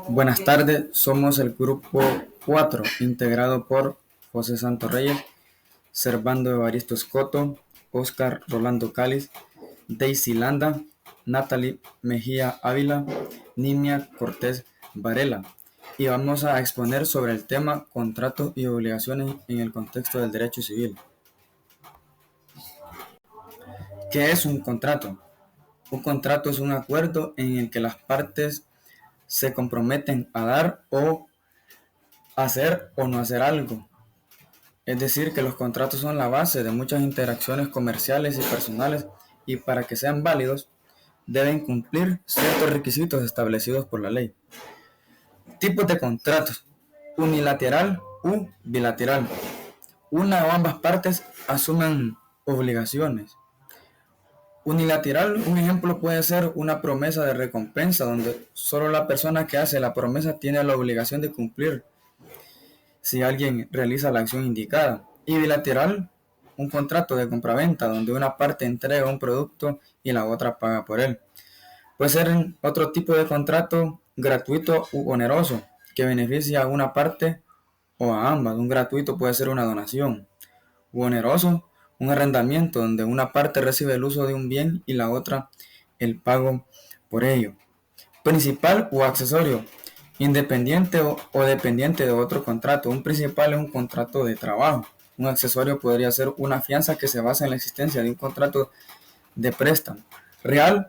Buenas tardes, somos el grupo 4, integrado por José Santos Reyes, Servando Evaristo Escoto, Oscar Rolando Cáliz, Daisy Landa, Natalie Mejía Ávila, Nimia Cortés Varela, y vamos a exponer sobre el tema contratos y obligaciones en el contexto del derecho civil. ¿Qué es un contrato? Un contrato es un acuerdo en el que las partes se comprometen a dar o hacer o no hacer algo. Es decir, que los contratos son la base de muchas interacciones comerciales y personales, y para que sean válidos deben cumplir ciertos requisitos establecidos por la ley. Tipos de contratos: unilateral u bilateral. Una o ambas partes asumen obligaciones. Unilateral, un ejemplo puede ser una promesa de recompensa, donde solo la persona que hace la promesa tiene la obligación de cumplir si alguien realiza la acción indicada. Y bilateral, un contrato de compraventa, donde una parte entrega un producto y la otra paga por él. Puede ser otro tipo de contrato gratuito u oneroso, que beneficia a una parte o a ambas. Un gratuito puede ser una donación. U oneroso, un arrendamiento, donde una parte recibe el uso de un bien y la otra el pago por ello. Principal o accesorio, independiente o dependiente de otro contrato. Un principal es un contrato de trabajo. Un accesorio podría ser una fianza que se basa en la existencia de un contrato de préstamo. Real,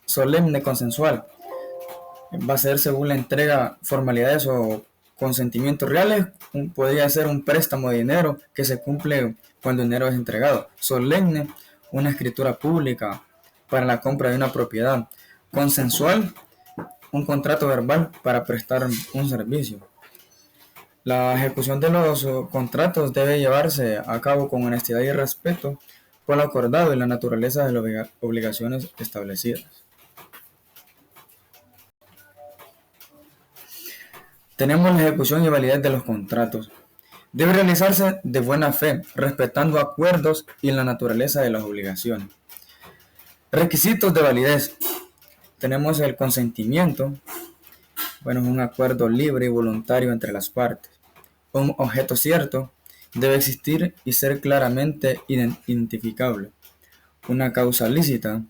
solemne, consensual. Va a ser según la entrega, formalidades o consentimientos reales. Podría ser un préstamo de dinero que se cumple cuando el dinero es entregado. Solemne, una escritura pública para la compra de una propiedad. Consensual, un contrato verbal para prestar un servicio. La ejecución de los contratos debe llevarse a cabo con honestidad y respeto por lo acordado y la naturaleza de las obligaciones establecidas. Tenemos la ejecución y validez de los contratos. Debe realizarse de buena fe, respetando acuerdos y la naturaleza de las obligaciones. Requisitos de validez. Tenemos el consentimiento. Es un acuerdo libre y voluntario entre las partes. Un objeto cierto debe existir y ser claramente identificable. Una causa lícita.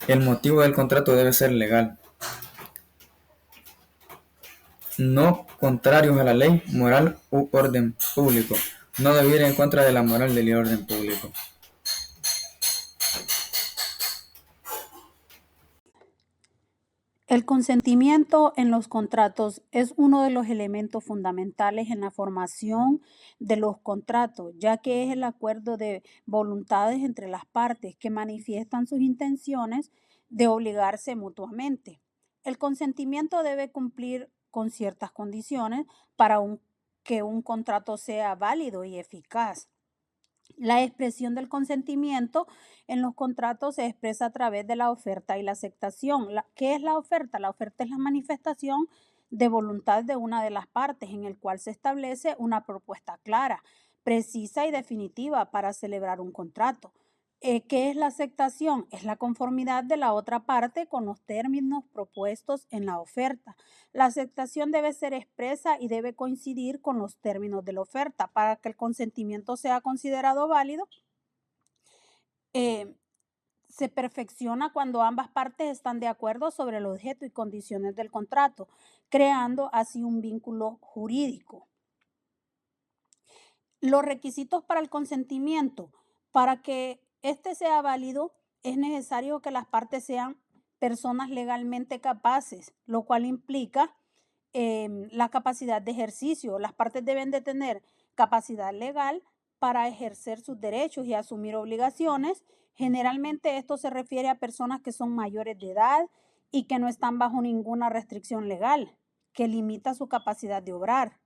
El motivo del contrato debe ser legal. No contrarios a la ley, moral u orden público. No debe ir en contra de la moral del orden público. El consentimiento en los contratos es uno de los elementos fundamentales en la formación de los contratos, ya que es el acuerdo de voluntades entre las partes que manifiestan sus intenciones de obligarse mutuamente. El consentimiento debe cumplir con ciertas condiciones para que un contrato sea válido y eficaz. La expresión del consentimiento en los contratos se expresa a través de la oferta y la aceptación. ¿Qué es la oferta? La oferta es la manifestación de voluntad de una de las partes en el cual se establece una propuesta clara, precisa y definitiva para celebrar un contrato. ¿Qué es la aceptación? Es la conformidad de la otra parte con los términos propuestos en la oferta. La aceptación debe ser expresa y debe coincidir con los términos de la oferta. Para que el consentimiento sea considerado válido, eh, se perfecciona cuando ambas partes están de acuerdo sobre el objeto y condiciones del contrato, creando así un vínculo jurídico. Los requisitos para el consentimiento. Para que este sea válido, es necesario que las partes sean personas legalmente capaces, lo cual implica la capacidad de ejercicio. Las partes deben de tener capacidad legal para ejercer sus derechos y asumir obligaciones. Generalmente esto se refiere a personas que son mayores de edad y que no están bajo ninguna restricción legal que limita su capacidad de obrar.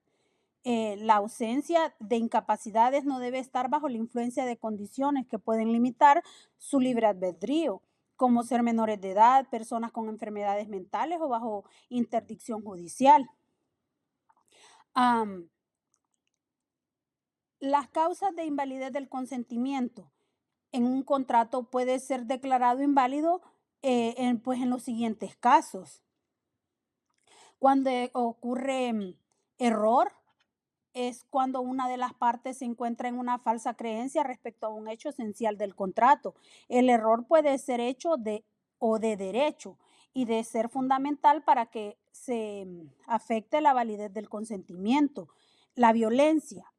La ausencia de incapacidades no debe estar bajo la influencia de condiciones que pueden limitar su libre albedrío, como ser menores de edad, personas con enfermedades mentales o bajo interdicción judicial. Las causas de invalidez del consentimiento en un contrato puede ser declarado inválido en los siguientes casos. Cuando ocurre error, es cuando una de las partes se encuentra en una falsa creencia respecto a un hecho esencial del contrato. El error puede ser hecho de o de derecho y de ser fundamental para que se afecte la validez del consentimiento. La violencia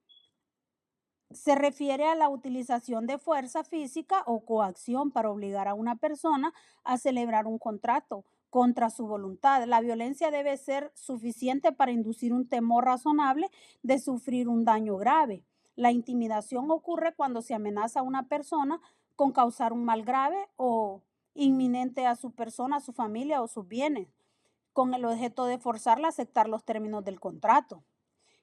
se refiere a la utilización de fuerza física o coacción para obligar a una persona a celebrar un contrato contra su voluntad. La violencia debe ser suficiente para inducir un temor razonable de sufrir un daño grave. La intimidación ocurre cuando se amenaza a una persona con causar un mal grave o inminente a su persona, a su familia o sus bienes, con el objeto de forzarla a aceptar los términos del contrato.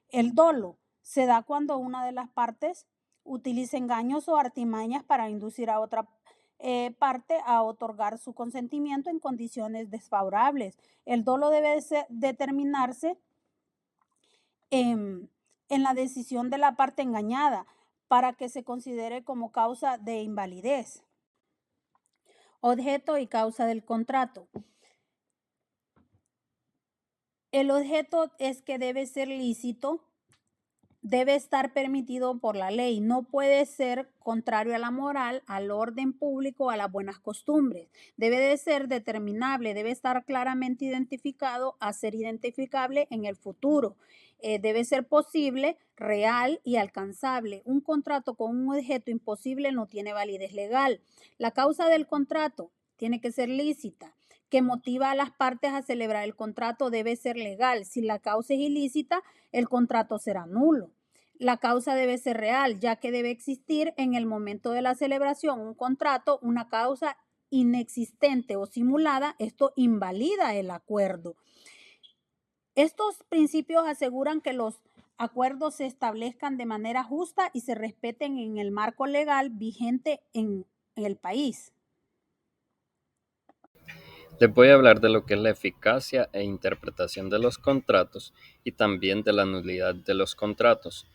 El dolo se da cuando una de las partes utiliza engaños o artimañas para inducir a otra parte a otorgar su consentimiento en condiciones desfavorables. El dolo debe determinarse en, en la decisión de la parte engañada para que se considere como causa de invalidez. Objeto y causa del contrato. El objeto es que debe ser lícito, debe estar permitido por la ley, no puede ser contrario a la moral, al orden público, a las buenas costumbres. Debe de ser determinable, debe estar claramente identificado a ser identificable en el futuro. Debe ser posible, real y alcanzable. Un contrato con un objeto imposible no tiene validez legal. La causa del contrato tiene que ser lícita, que motiva a las partes a celebrar el contrato debe ser legal. Si la causa es ilícita, el contrato será nulo. La causa debe ser real, ya que debe existir en el momento de la celebración un contrato, una causa inexistente o simulada, esto invalida el acuerdo. Estos principios aseguran que los acuerdos se establezcan de manera justa y se respeten en el marco legal vigente en el país. Les voy a hablar de lo que es la eficacia e interpretación de los contratos y también de la nulidad de los contratos.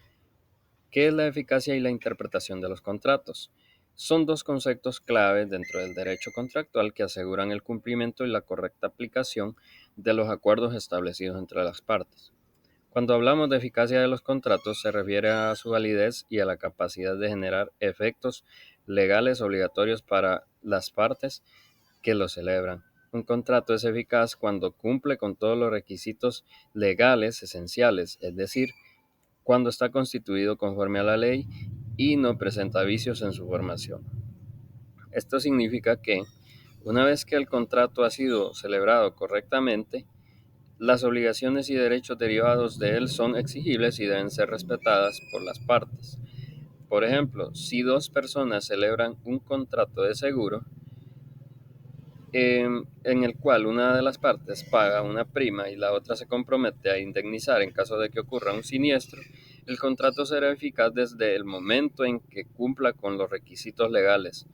¿Qué es la eficacia y la interpretación de los contratos? Son dos conceptos clave dentro del derecho contractual que aseguran el cumplimiento y la correcta aplicación de los acuerdos establecidos entre las partes. Cuando hablamos de eficacia de los contratos, se refiere a su validez y a la capacidad de generar efectos legales obligatorios para las partes que lo celebran. Un contrato es eficaz cuando cumple con todos los requisitos legales esenciales, es decir, cuando está constituido conforme a la ley y no presenta vicios en su formación. Esto significa que, una vez que el contrato ha sido celebrado correctamente, las obligaciones y derechos derivados de él son exigibles y deben ser respetadas por las partes. Por ejemplo, si dos personas celebran un contrato de seguro, en el cual una de las partes paga una prima y la otra se compromete a indemnizar en caso de que ocurra un siniestro, el contrato será eficaz desde el momento en que cumpla con los requisitos legales,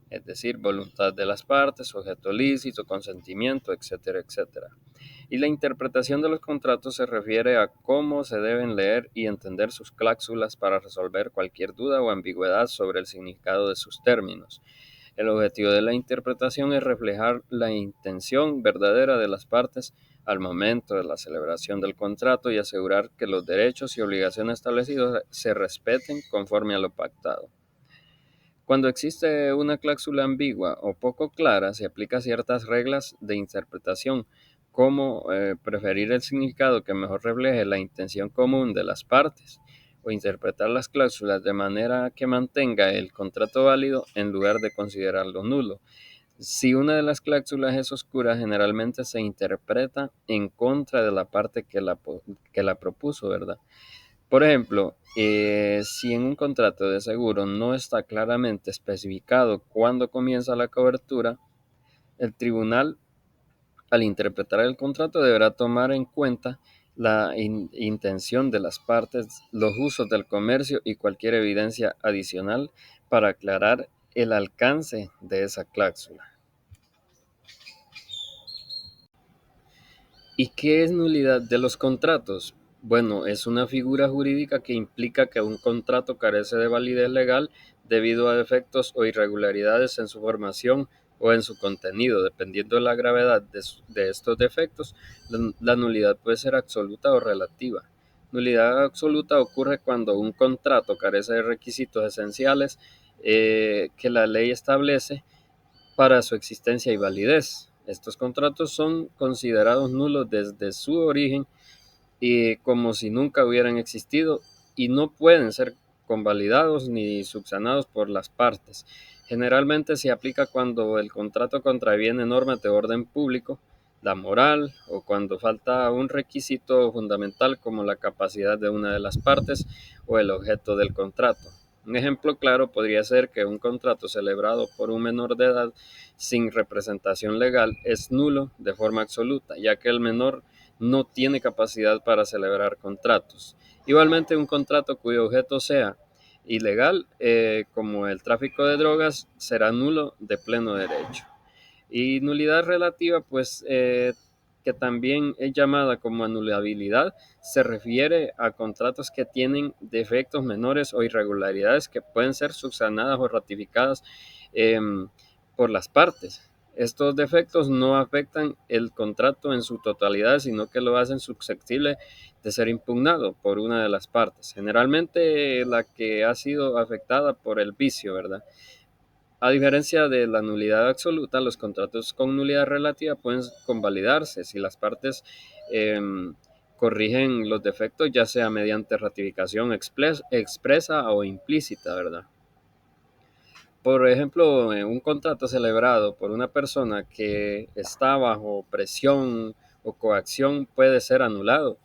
es decir, voluntad de las partes, sujeto lícito, consentimiento, etcétera, etcétera. Y la interpretación de los contratos se refiere a cómo se deben leer y entender sus cláusulas para resolver cualquier duda o ambigüedad sobre el significado de sus términos. El objetivo de la interpretación es reflejar la intención verdadera de las partes al momento de la celebración del contrato y asegurar que los derechos y obligaciones establecidos se respeten conforme a lo pactado. Cuando existe una cláusula ambigua o poco clara, se aplican ciertas reglas de interpretación, como preferir el significado que mejor refleje la intención común de las partes, o interpretar las cláusulas de manera que mantenga el contrato válido en lugar de considerarlo nulo. Si una de las cláusulas es oscura, generalmente se interpreta en contra de la parte que la propuso, ¿verdad? Por ejemplo, si en un contrato de seguro no está claramente especificado cuándo comienza la cobertura, el tribunal, al interpretar el contrato, deberá tomar en cuenta la intención de las partes, los usos del comercio y cualquier evidencia adicional para aclarar el alcance de esa cláusula. ¿Y qué es nulidad de los contratos? Bueno, es una figura jurídica que implica que un contrato carece de validez legal debido a defectos o irregularidades en su formación, o en su contenido, dependiendo de la gravedad de estos defectos, la nulidad puede ser absoluta o relativa. Nulidad absoluta ocurre cuando un contrato carece de requisitos esenciales que la ley establece para su existencia y validez. Estos contratos son considerados nulos desde su origen y como si nunca hubieran existido y no pueden ser convalidados ni subsanados por las partes. Generalmente se aplica cuando el contrato contraviene normas de orden público, la moral o cuando falta un requisito fundamental como la capacidad de una de las partes o el objeto del contrato. Un ejemplo claro podría ser que un contrato celebrado por un menor de edad sin representación legal es nulo de forma absoluta, ya que el menor no tiene capacidad para celebrar contratos. Igualmente, un contrato cuyo objeto sea ilegal, como el tráfico de drogas, será nulo de pleno derecho. Y nulidad relativa, pues, que también es llamada como anulabilidad, se refiere a contratos que tienen defectos menores o irregularidades que pueden ser subsanadas o ratificadas eh, por las partes. Estos defectos no afectan el contrato en su totalidad, sino que lo hacen susceptible de ser impugnado por una de las partes, generalmente la que ha sido afectada por el vicio, ¿verdad? A diferencia de la nulidad absoluta, los contratos con nulidad relativa pueden convalidarse si las partes eh, corrigen los defectos, ya sea mediante ratificación expresa o implícita, ¿verdad? Por ejemplo, un contrato celebrado por una persona que está bajo presión o coacción puede ser anulado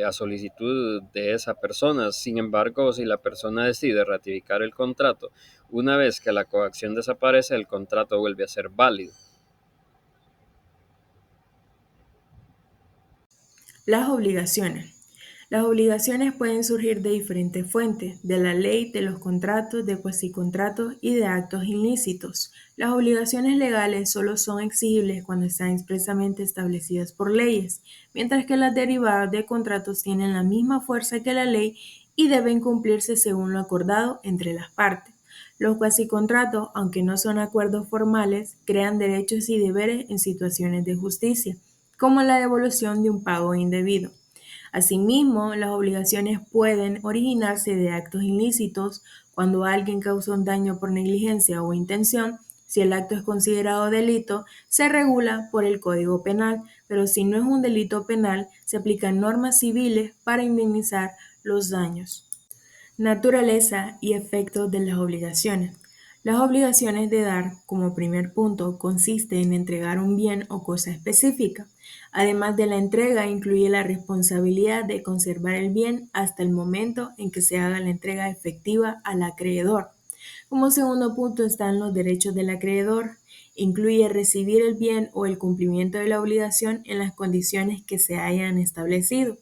a solicitud de esa persona. Sin embargo, si la persona decide ratificar el contrato, una vez que la coacción desaparece, el contrato vuelve a ser válido. Las obligaciones. Las obligaciones pueden surgir de diferentes fuentes, de la ley, de los contratos, de cuasicontratos y de actos ilícitos. Las obligaciones legales solo son exigibles cuando están expresamente establecidas por leyes, mientras que las derivadas de contratos tienen la misma fuerza que la ley y deben cumplirse según lo acordado entre las partes. Los cuasicontratos, aunque no son acuerdos formales, crean derechos y deberes en situaciones de justicia, como la devolución de un pago indebido. Asimismo, las obligaciones pueden originarse de actos ilícitos cuando alguien causa un daño por negligencia o intención. Si el acto es considerado delito, se regula por el Código Penal, pero si no es un delito penal, se aplican normas civiles para indemnizar los daños. Naturaleza y efectos de las obligaciones. Las obligaciones de dar, como primer punto, consiste en entregar un bien o cosa específica. Además de la entrega, incluye la responsabilidad de conservar el bien hasta el momento en que se haga la entrega efectiva al acreedor. Como segundo punto están los derechos del acreedor. Incluye recibir el bien o el cumplimiento de la obligación en las condiciones que se hayan establecido.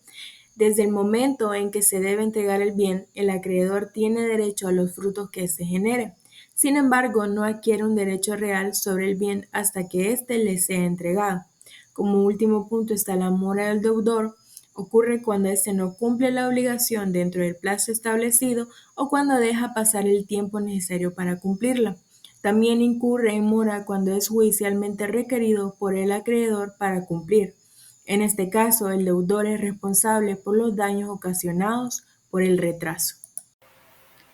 Desde el momento en que se debe entregar el bien, el acreedor tiene derecho a los frutos que se genere. Sin embargo, no adquiere un derecho real sobre el bien hasta que éste le sea entregado. Como último punto está la mora del deudor. Ocurre cuando éste no cumple la obligación dentro del plazo establecido o cuando deja pasar el tiempo necesario para cumplirla. También incurre en mora cuando es judicialmente requerido por el acreedor para cumplir. En este caso, el deudor es responsable por los daños ocasionados por el retraso.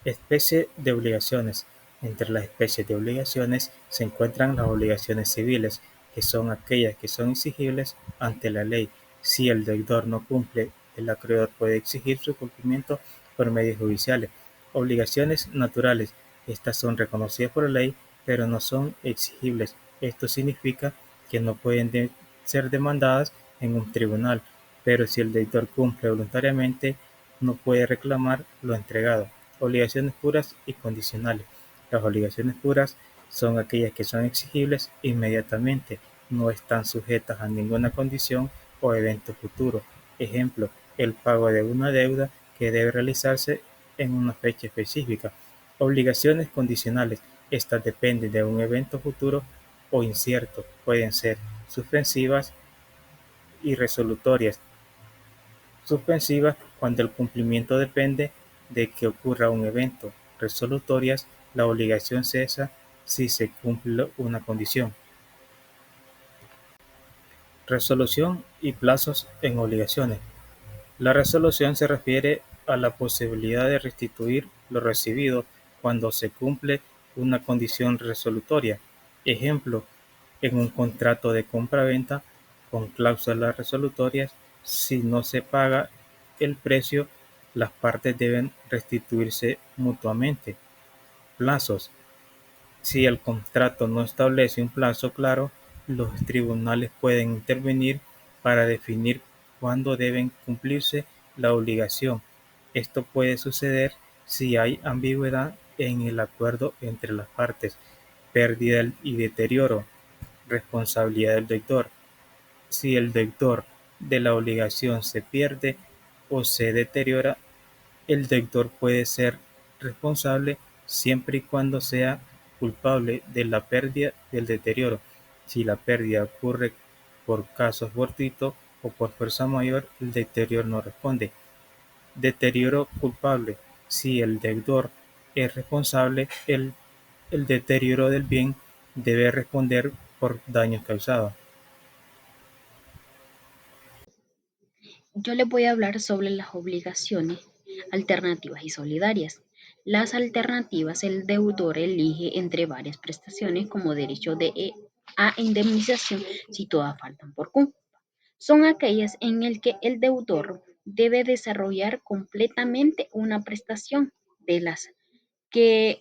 Especie de obligaciones. Entre las especies de obligaciones se encuentran las obligaciones civiles, que son aquellas que son exigibles ante la ley. Si el deudor no cumple, el acreedor puede exigir su cumplimiento por medios judiciales. Obligaciones naturales. Estas son reconocidas por la ley, pero no son exigibles. Esto significa que no pueden ser demandadas en un tribunal, pero si el deudor cumple voluntariamente, no puede reclamar lo entregado. Obligaciones puras y condicionales. Las obligaciones puras son aquellas que son exigibles inmediatamente, no están sujetas a ninguna condición o evento futuro. Ejemplo, el pago de una deuda que debe realizarse en una fecha específica. Obligaciones condicionales. Estas dependen de un evento futuro o incierto. Pueden ser suspensivas y resolutorias. Suspensivas cuando el cumplimiento depende de que ocurra un evento. Resolutorias, la obligación cesa si se cumple una condición. Resolución y plazos en obligaciones. La resolución se refiere a la posibilidad de restituir lo recibido cuando se cumple una condición resolutoria. Ejemplo, en un contrato de compra-venta con cláusulas resolutorias, si no se paga el precio, las partes deben restituirse mutuamente. Plazos. Si el contrato no establece un plazo claro, los tribunales pueden intervenir para definir cuándo deben cumplirse la obligación. Esto puede suceder si hay ambigüedad en el acuerdo entre las partes, pérdida y deterioro, responsabilidad del deudor. Si el deudor de la obligación se pierde o se deteriora, el deudor puede ser responsable siempre y cuando sea culpable de la pérdida del deterioro. Si la pérdida ocurre por casos fortuitos o por fuerza mayor, el deterioro no responde. Deterioro culpable. Si el deudor es responsable, el deterioro del bien debe responder por daños causados. Yo les voy a hablar sobre las obligaciones alternativas y solidarias. Las alternativas, el deudor elige entre varias prestaciones como derecho a indemnización si todas faltan por culpa. Son aquellas en el que el deudor debe desarrollar completamente una prestación de las que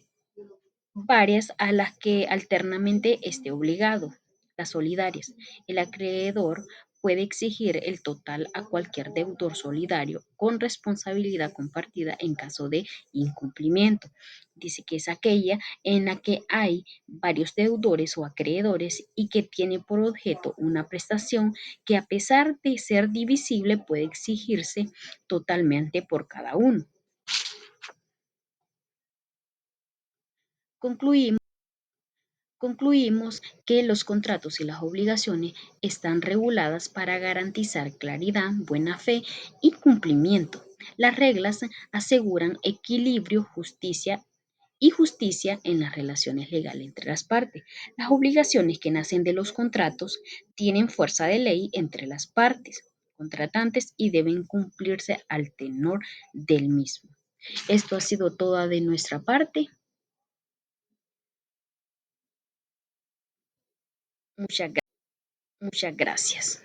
varias a las que alternamente esté obligado. Las solidarias. El acreedor puede exigir el total a cualquier deudor solidario con responsabilidad compartida en caso de incumplimiento. Dice que es aquella en la que hay varios deudores o acreedores y que tiene por objeto una prestación que a pesar de ser divisible puede exigirse totalmente por cada uno. Concluimos que los contratos y las obligaciones están reguladas para garantizar claridad, buena fe y cumplimiento. Las reglas aseguran equilibrio, justicia en las relaciones legales entre las partes. Las obligaciones que nacen de los contratos tienen fuerza de ley entre las partes contratantes y deben cumplirse al tenor del mismo. Esto ha sido todo de nuestra parte. Muchas gracias.